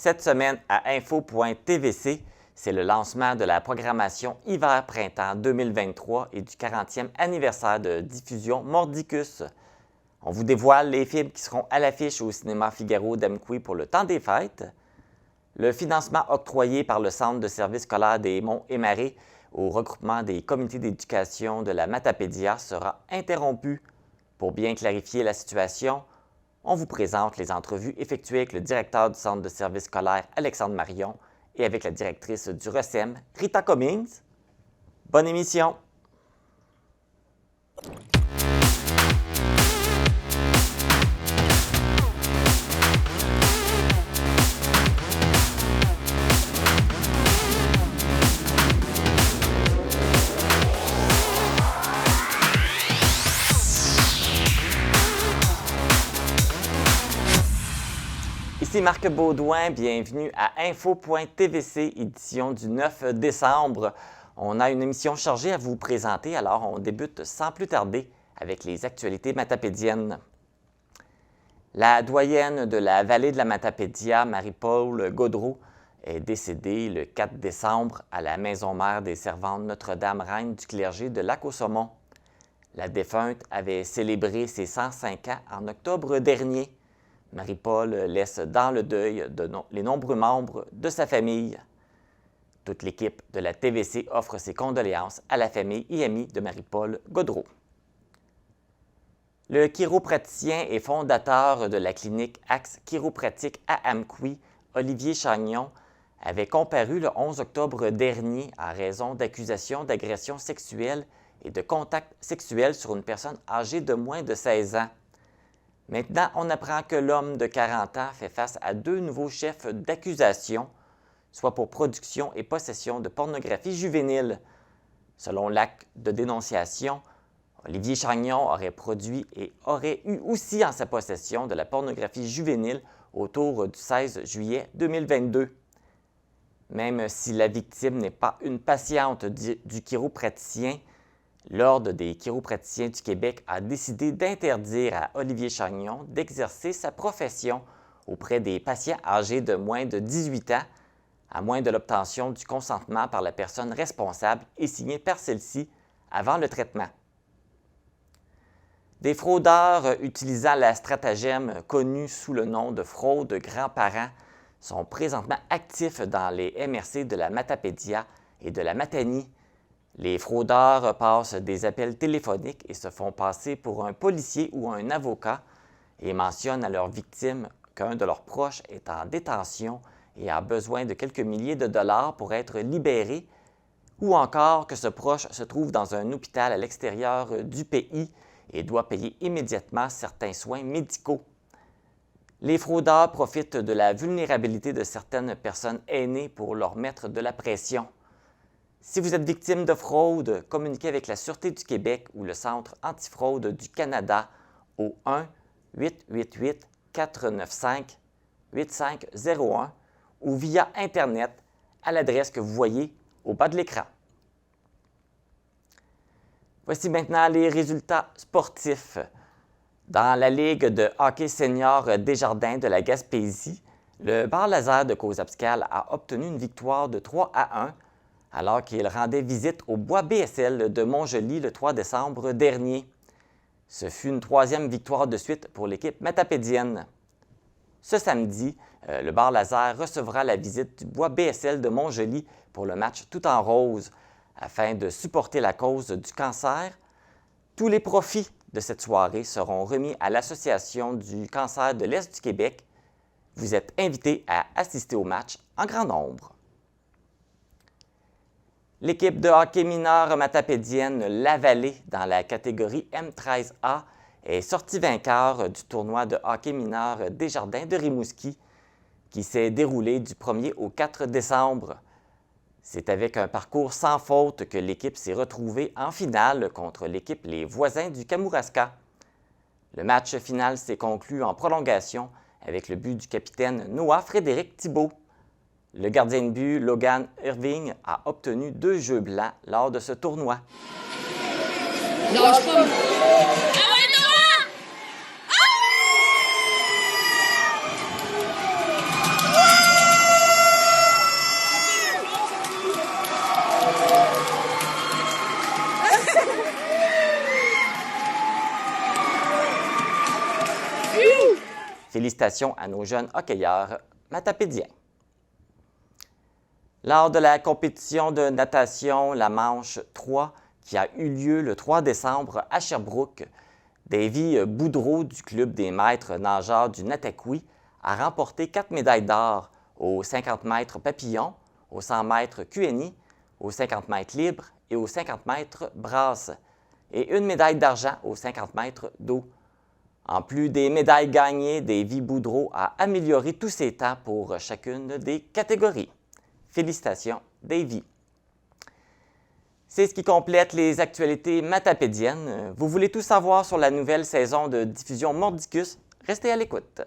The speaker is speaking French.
Cette semaine à info.tvc, c'est le lancement de la programmation hiver-printemps 2023 et du 40e anniversaire de diffusion Mordicus. On vous dévoile les films qui seront à l'affiche au cinéma Figaro d'Amqui pour le temps des fêtes. Le financement octroyé par le Centre de services scolaires des Monts et Marais au regroupement des comités d'éducation de la Matapédia sera interrompu. Pour bien clarifier la situation, on vous présente les entrevues effectuées avec le directeur du Centre de services scolaires, Alexandre Marion, et avec la directrice du RECEM, Rita Cummings. Bonne émission! Ici Marc Baudouin, bienvenue à info.tvc, édition du 9 décembre. On a une émission chargée à vous présenter, alors on débute sans plus tarder avec les actualités matapédiennes. La doyenne de la vallée de la Matapédia, Marie-Paule Gaudreau, est décédée le 4 décembre à la maison mère des servantes Notre-Dame-Reine du clergé de Lac-aux-Saumons. La défunte avait célébré ses 105 ans en octobre dernier. Marie-Paule laisse dans le deuil les nombreux membres de sa famille. Toute l'équipe de la TVC offre ses condoléances à la famille et amis de Marie-Paule Gaudreau. Le chiropraticien et fondateur de la clinique Axe Chiropratique à Amqui, Olivier Chagnon, avait comparu le 11 octobre dernier en raison d'accusations d'agression sexuelle et de contact sexuel sur une personne âgée de moins de 16 ans. Maintenant, on apprend que l'homme de 40 ans fait face à deux nouveaux chefs d'accusation, soit pour production et possession de pornographie juvénile. Selon l'acte de dénonciation, Olivier Chagnon aurait produit et aurait eu aussi en sa possession de la pornographie juvénile autour du 16 juillet 2022. Même si la victime n'est pas une patiente du chiropraticien, l'Ordre des chiropraticiens du Québec a décidé d'interdire à Olivier Chagnon d'exercer sa profession auprès des patients âgés de moins de 18 ans, à moins de l'obtention du consentement par la personne responsable et signé par celle-ci avant le traitement. Des fraudeurs utilisant la stratagème connue sous le nom de fraude grands-parents sont présentement actifs dans les MRC de la Matapédia et de la Matanie. Les fraudeurs passent des appels téléphoniques et se font passer pour un policier ou un avocat et mentionnent à leurs victimes qu'un de leurs proches est en détention et a besoin de quelques milliers de dollars pour être libéré, ou encore que ce proche se trouve dans un hôpital à l'extérieur du pays et doit payer immédiatement certains soins médicaux. Les fraudeurs profitent de la vulnérabilité de certaines personnes aînées pour leur mettre de la pression. Si vous êtes victime de fraude, communiquez avec la Sûreté du Québec ou le Centre antifraude du Canada au 1-888-495-8501 ou via Internet à l'adresse que vous voyez au bas de l'écran. Voici maintenant les résultats sportifs. Dans la Ligue de hockey senior Desjardins de la Gaspésie, le Bar Laser de Causapscal a obtenu une victoire de 3-1 alors qu'il rendait visite au Bois BSL de Montjoly le 3 décembre dernier. Ce fut une troisième victoire de suite pour l'équipe matapédienne. Ce samedi, le Bar Laser recevra la visite du Bois BSL de Montjoly pour le match Tout en rose. Afin de supporter la cause du cancer, tous les profits de cette soirée seront remis à l'Association du cancer de l'Est du Québec. Vous êtes invités à assister au match en grand nombre. L'équipe de hockey mineur matapédienne Lavallée dans la catégorie M13A est sortie vainqueur du tournoi de hockey mineur Desjardins de Rimouski qui s'est déroulé du 1er au 4 décembre. C'est avec un parcours sans faute que l'équipe s'est retrouvée en finale contre l'équipe Les Voisins du Kamouraska. Le match final s'est conclu en prolongation avec le but du capitaine Noah Frédéric Thibault. Le gardien de but, Logan Irving, a obtenu 2 jeux blancs lors de ce tournoi. Lâche pas! Ah ouais, Noah! Ah! félicitations à nos jeunes hockeyeurs matapédiens. Lors de la compétition de natation La Manche 3, qui a eu lieu le 3 décembre à Sherbrooke, Davy Boudreau du Club des maîtres nageurs du Nataqui a remporté 4 médailles d'or aux 50 mètres papillon, aux 100 mètres QNI, aux 50 mètres libre et aux 50 mètres brasse, et une médaille d'argent aux 50 mètres d'eau. En plus des médailles gagnées, Davy Boudreau a amélioré tous ses temps pour chacune des catégories. Félicitations, Davy. C'est ce qui complète les actualités matapédiennes. Vous voulez tout savoir sur la nouvelle saison de diffusion Mordicus? Restez à l'écoute.